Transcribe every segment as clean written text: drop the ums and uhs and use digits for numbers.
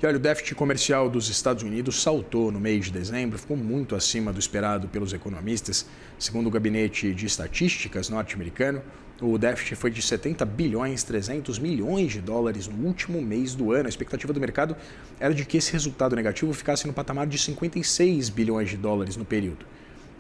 E olha, o déficit comercial dos Estados Unidos saltou no mês de dezembro, ficou muito acima do esperado pelos economistas. Segundo o Gabinete de Estatísticas norte-americano, o déficit foi de 70 bilhões 300 milhões de dólares no último mês do ano. A expectativa do mercado era de que esse resultado negativo ficasse no patamar de 56 bilhões de dólares no período.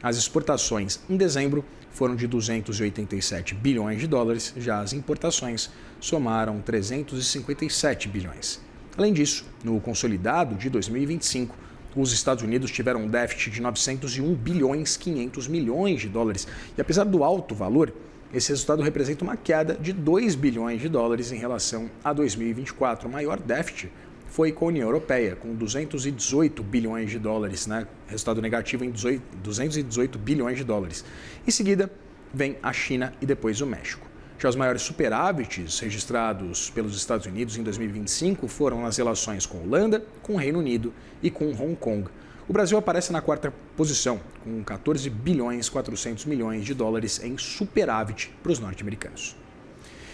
As exportações em dezembro foram de 287 bilhões de dólares, já as importações somaram 357 bilhões. Além disso, no consolidado de 2025, os Estados Unidos tiveram um déficit de 901 bilhões 500 milhões de dólares. E apesar do alto valor, esse resultado representa uma queda de 2 bilhões de dólares em relação a 2024. O maior déficit foi com a União Europeia, com 218 bilhões de dólares, né? Resultado negativo em 218 bilhões de dólares. Em seguida, vem a China e depois o México. Já os maiores superávites registrados pelos Estados Unidos em 2025 foram nas relações com a Holanda, com o Reino Unido e com Hong Kong. O Brasil aparece na quarta posição, com 14 bilhões 400 milhões de dólares em superávit para os norte-americanos.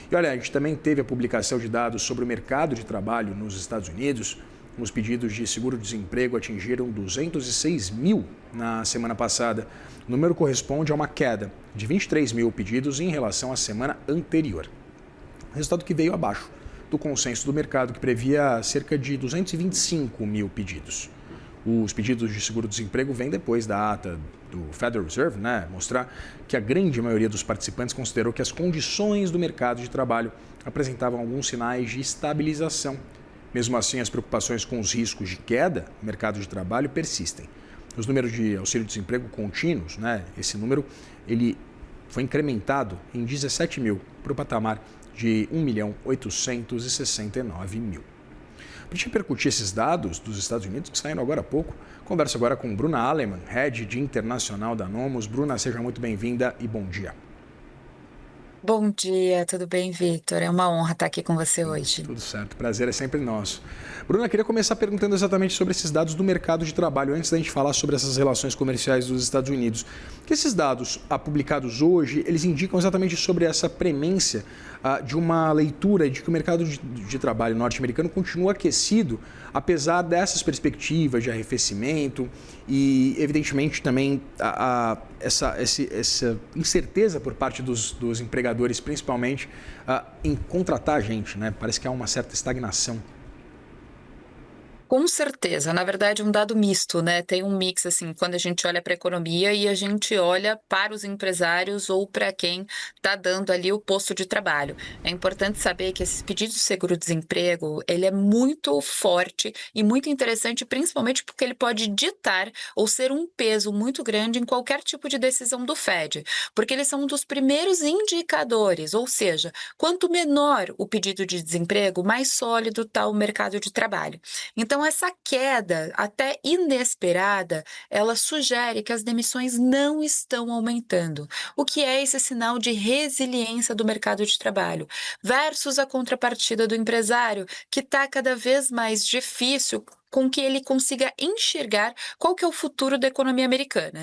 E olha, a gente também teve a publicação de dados sobre o mercado de trabalho nos Estados Unidos. Os pedidos de seguro-desemprego atingiram 206 mil na semana passada. O número corresponde a uma queda de 23 mil pedidos em relação à semana anterior. Resultado que veio abaixo do consenso do mercado, que previa cerca de 225 mil pedidos. Os pedidos de seguro-desemprego vêm depois da ata do Federal Reserve, mostrar que a grande maioria dos participantes considerou que as condições do mercado de trabalho apresentavam alguns sinais de estabilização. Mesmo assim, as preocupações com os riscos de queda no mercado de trabalho persistem. Os números de auxílio-desemprego contínuos, esse número ele foi incrementado em 17 mil para o patamar de 1.869.000. Para repercutir esses dados dos Estados Unidos, que saíram agora há pouco, converso agora com Bruna Aleman, Head de Internacional da Nomos. Bruna, seja muito bem-vinda e bom dia. Bom dia, tudo bem, Vitor? É uma honra estar aqui com você hoje. Tudo certo, prazer é sempre nosso. Bruna, queria começar perguntando exatamente sobre esses dados do mercado de trabalho, antes da gente falar sobre essas relações comerciais dos Estados Unidos. Que esses dados publicados hoje, eles indicam exatamente sobre essa premência de uma leitura de que o mercado de trabalho norte-americano continua aquecido, apesar dessas perspectivas de arrefecimento e, evidentemente, também essa incerteza por parte dos empregadores, principalmente em contratar gente, Parece que há uma certa estagnação. Com certeza, na verdade, um dado misto, Tem um mix, assim, quando a gente olha para a economia e a gente olha para os empresários ou para quem está dando ali o posto de trabalho. É importante saber que esses pedidos de seguro-desemprego, ele é muito forte e muito interessante, principalmente porque ele pode ditar ou ser um peso muito grande em qualquer tipo de decisão do Fed, porque eles são um dos primeiros indicadores, ou seja, quanto menor o pedido de desemprego, mais sólido está o mercado de trabalho. Então, essa queda, até inesperada, ela sugere que as demissões não estão aumentando, o que é esse sinal de resiliência do mercado de trabalho, versus a contrapartida do empresário, que está cada vez mais difícil com que ele consiga enxergar qual que é o futuro da economia americana,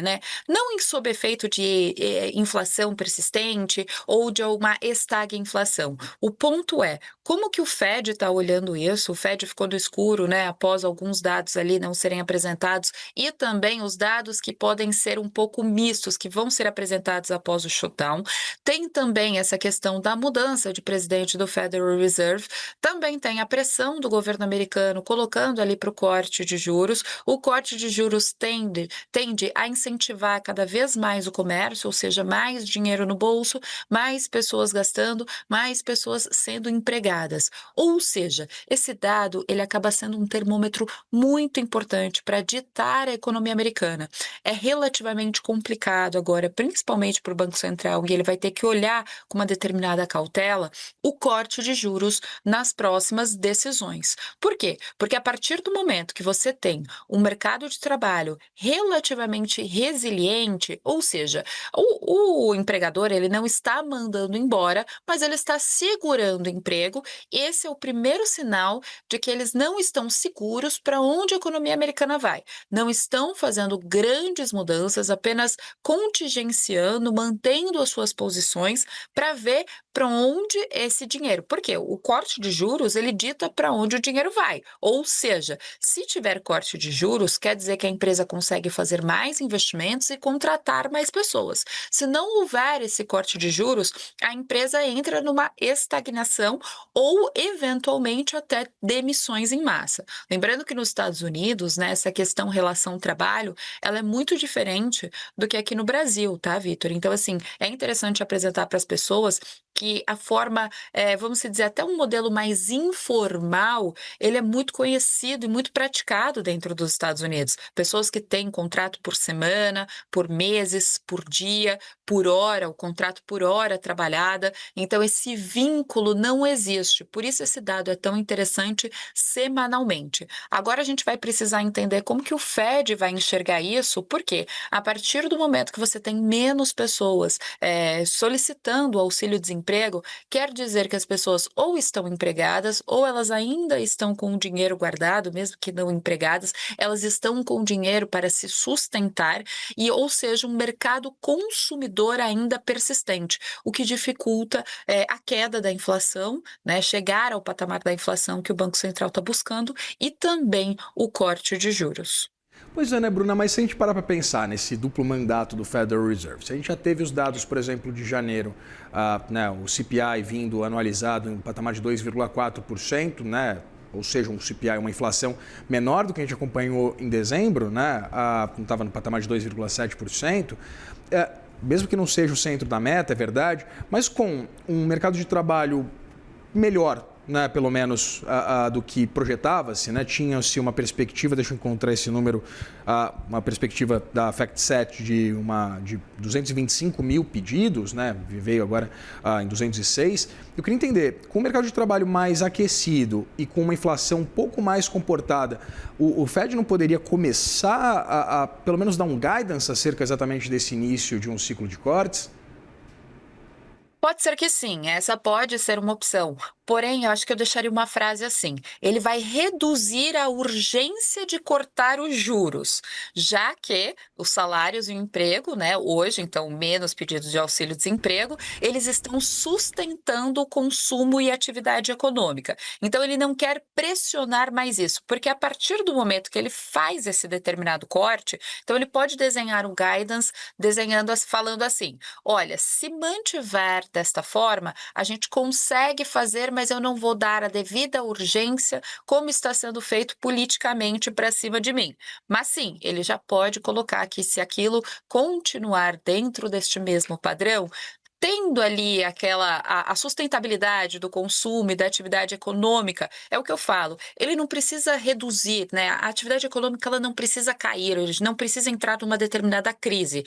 Não sob efeito de inflação persistente ou de uma estagflação. O ponto é, como que o Fed está olhando isso? O Fed ficou no escuro, após alguns dados ali não serem apresentados e também os dados que podem ser um pouco mistos, que vão ser apresentados após o shutdown. Tem também essa questão da mudança de presidente do Federal Reserve. Também tem a pressão do governo americano colocando ali para o corte de juros. O corte de juros tende a incentivar cada vez mais o comércio, ou seja, mais dinheiro no bolso, mais pessoas gastando, mais pessoas sendo empregadas. Ou seja, esse dado ele acaba sendo um termômetro muito importante para ditar a economia americana. É relativamente complicado agora, principalmente para o Banco Central, e ele vai ter que olhar com uma determinada cautela o corte de juros nas próximas decisões. Por quê? Porque a partir do momento momento que você tem um mercado de trabalho relativamente resiliente, ou seja, o empregador ele não está mandando embora, mas ele está segurando o emprego. Esse é o primeiro sinal de que eles não estão seguros para onde a economia americana vai. Não estão fazendo grandes mudanças, apenas contingenciando, mantendo as suas posições para ver para onde esse dinheiro. Porque o corte de juros ele dita para onde o dinheiro vai. Ou seja, se tiver corte de juros, quer dizer que a empresa consegue fazer mais investimentos e contratar mais pessoas. Se não houver esse corte de juros, a empresa entra numa estagnação ou, eventualmente, até demissões em massa. Lembrando que nos Estados Unidos, né, essa questão relação-trabalho, ela é muito diferente do que aqui no Brasil, tá, Vitor? Então, assim, é interessante apresentar para as pessoas que a forma, vamos dizer, até um modelo mais informal, ele é muito conhecido e muito praticado dentro dos Estados Unidos. Pessoas que têm contrato por semana, por meses, por dia, por hora, o contrato por hora trabalhada. Então, esse vínculo não existe. Por isso, esse dado é tão interessante semanalmente. Agora, a gente vai precisar entender como que o Fed vai enxergar isso, porque a partir do momento que você tem menos pessoas solicitando o auxílio-desemprego, quer dizer que as pessoas ou estão empregadas ou elas ainda estão com o dinheiro guardado, mesmo que não empregadas, elas estão com dinheiro para se sustentar e, ou seja, um mercado consumidor ainda persistente, o que dificulta a queda da inflação, né, chegar ao patamar da inflação que o Banco Central está buscando e também o corte de juros. Pois é, né, Bruna? Mas se a gente parar para pensar nesse duplo mandato do Federal Reserve, se a gente já teve os dados, por exemplo, de janeiro, né, o CPI vindo anualizado em um patamar de 2,4%, né? Ou seja, um CPI, uma inflação menor do que a gente acompanhou em dezembro, né? Estava no patamar de 2,7%. Mesmo que não seja o centro da meta, é verdade, mas com um mercado de trabalho melhor, né, pelo menos do que projetava-se, né? Tinha-se uma perspectiva, deixa eu encontrar esse número, uma perspectiva da FactSet de 225 mil pedidos, né? Veio agora em 206. Eu queria entender, com o mercado de trabalho mais aquecido e com uma inflação um pouco mais comportada, o Fed não poderia começar a pelo menos dar um guidance acerca exatamente desse início de um ciclo de cortes? Pode ser que sim, essa pode ser uma opção. Porém, eu acho que eu deixaria uma frase assim: ele vai reduzir a urgência de cortar os juros, já que os salários e o emprego, né, hoje, então, menos pedidos de auxílio-desemprego, eles estão sustentando o consumo e atividade econômica. Então, ele não quer pressionar mais isso, porque a partir do momento que ele faz esse determinado corte, então ele pode desenhar um guidance, falando assim: olha, se mantiver desta forma, a gente consegue fazer, mas eu não vou dar a devida urgência como está sendo feito politicamente para cima de mim. Mas sim, ele já pode colocar que se aquilo continuar dentro deste mesmo padrão, tendo ali a sustentabilidade do consumo e da atividade econômica, é o que eu falo, ele não precisa reduzir, né, a atividade econômica ela não precisa cair, ele não precisa entrar numa determinada crise,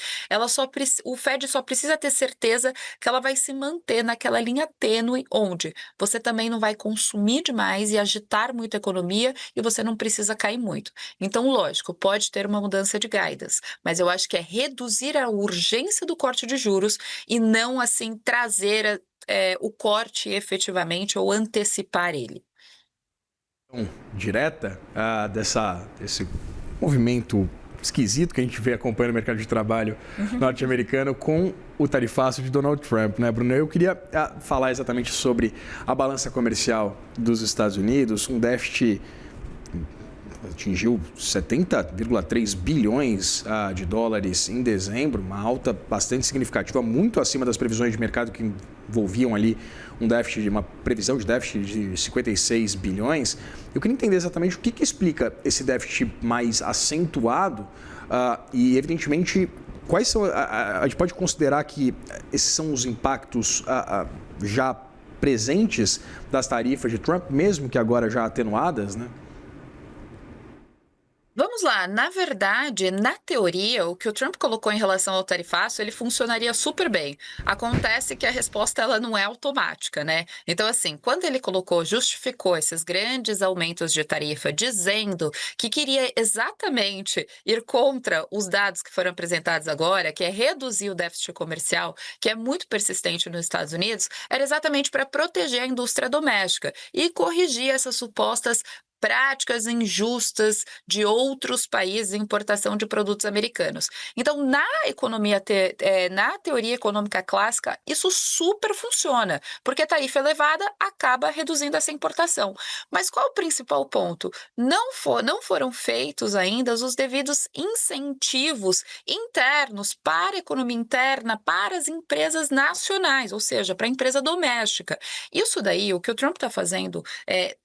o Fed só precisa ter certeza que ela vai se manter naquela linha tênue onde você também não vai consumir demais e agitar muito a economia e você não precisa cair muito. Então, lógico, pode ter uma mudança de guidance, mas eu acho que é reduzir a urgência do corte de juros e não assim trazer o corte efetivamente ou antecipar ele. Direta desse movimento esquisito que a gente vê acompanhando o mercado de trabalho norte-americano com o tarifaço de Donald Trump, né, Bruno? Eu queria falar exatamente sobre a balança comercial dos Estados Unidos, um déficit atingiu 70,3 bilhões de dólares em dezembro, uma alta bastante significativa, muito acima das previsões de mercado que envolviam ali uma previsão de déficit de 56 bilhões. Eu queria entender exatamente o que explica esse déficit mais acentuado e, evidentemente, quais são. A gente pode considerar que esses são os impactos já presentes das tarifas de Trump, mesmo que agora já atenuadas, né? Vamos lá, na verdade, na teoria, o que o Trump colocou em relação ao tarifaço, ele funcionaria super bem. Acontece que a resposta ela não é automática, né? Então, assim, quando ele colocou, justificou esses grandes aumentos de tarifa, dizendo que queria exatamente ir contra os dados que foram apresentados agora, que é reduzir o déficit comercial, que é muito persistente nos Estados Unidos, era exatamente para proteger a indústria doméstica e corrigir essas supostas práticas injustas de outros países em importação de produtos americanos. Então, na teoria econômica clássica, isso super funciona, porque tarifa elevada acaba reduzindo essa importação. Mas qual o principal ponto? Não foram feitos ainda os devidos incentivos internos para a economia interna, para as empresas nacionais, ou seja, para a empresa doméstica. Isso daí, o que o Trump está fazendo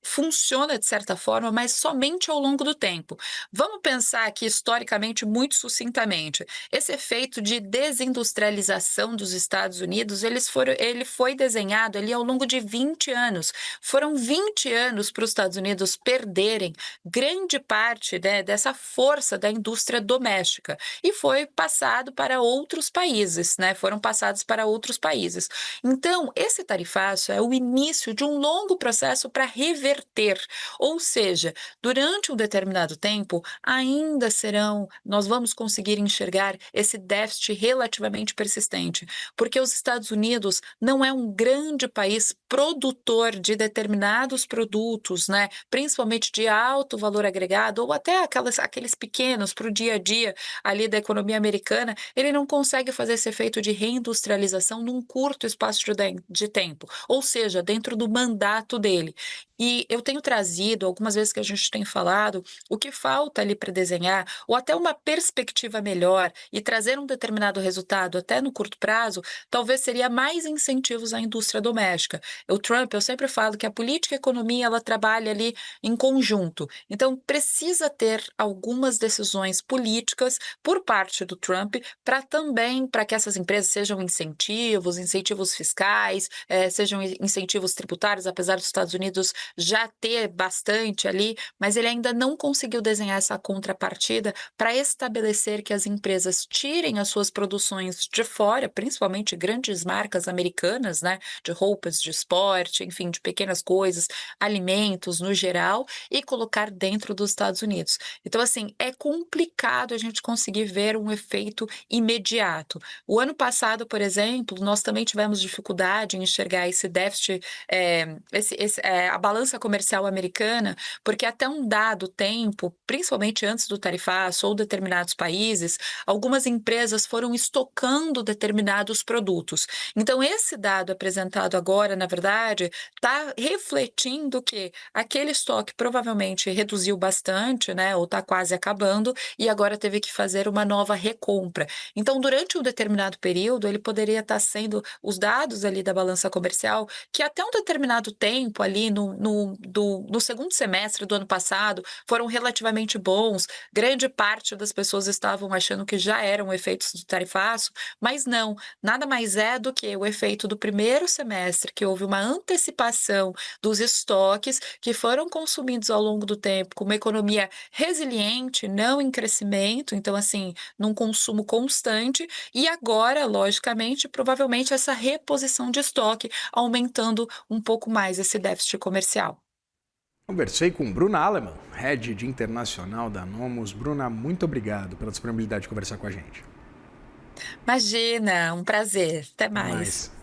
funciona de certa forma, mas somente ao longo do tempo. Vamos pensar aqui historicamente muito sucintamente. Esse efeito de desindustrialização dos Estados Unidos, ele foi desenhado ali ao longo de 20 anos. Foram 20 anos para os Estados Unidos perderem grande parte, né, dessa força da indústria doméstica e foi passado para outros países, né? Foram passados para outros países. Então, esse tarifaço é o início de um longo processo para reverter, ou seja, durante um determinado tempo, nós vamos conseguir enxergar esse déficit relativamente persistente, porque os Estados Unidos não é um grande país produtor de determinados produtos, né? Principalmente de alto valor agregado, ou até aqueles pequenos para o dia a dia ali da economia americana, ele não consegue fazer esse efeito de reindustrialização num curto espaço de tempo, ou seja, dentro do mandato dele. E eu tenho trazido, algumas vezes que a gente tem falado, o que falta ali para desenhar, ou até uma perspectiva melhor e trazer um determinado resultado até no curto prazo, talvez seria mais incentivos à indústria doméstica. O Trump, eu sempre falo que a política e a economia, ela trabalha ali em conjunto. Então, precisa ter algumas decisões políticas por parte do Trump para que essas empresas sejam incentivos fiscais, sejam incentivos tributários, apesar dos Estados Unidos já ter bastante ali, mas ele ainda não conseguiu desenhar essa contrapartida para estabelecer que as empresas tirem as suas produções de fora, principalmente grandes marcas americanas, né, de roupas de esporte, enfim, de pequenas coisas, alimentos no geral, e colocar dentro dos Estados Unidos. Então, assim, é complicado a gente conseguir ver um efeito imediato. O ano passado, por exemplo, nós também tivemos dificuldade em enxergar esse déficit, a balança comercial americana, porque até um dado tempo, principalmente antes do tarifaço ou determinados países, algumas empresas foram estocando determinados produtos. Então, esse dado apresentado agora, na verdade, está refletindo que aquele estoque provavelmente reduziu bastante, né, ou está quase acabando, e agora teve que fazer uma nova recompra. Então, durante um determinado período, ele poderia estar sendo os dados ali da balança comercial, que até um determinado tempo ali no segundo semestre do ano passado foram relativamente bons. Grande parte das pessoas estavam achando que já eram efeitos do tarifaço, mas não, nada mais é do que o efeito do primeiro semestre, que houve uma antecipação dos estoques que foram consumidos ao longo do tempo, com uma economia resiliente, não em crescimento, então, assim, num consumo constante, e agora, logicamente, provavelmente essa reposição de estoque, aumentando um pouco mais esse déficit comercial. Conversei com Bruna Alemann, head de internacional da Nomos. Bruna, muito obrigado pela disponibilidade de conversar com a gente. Imagina, um prazer. Até Até mais. mais.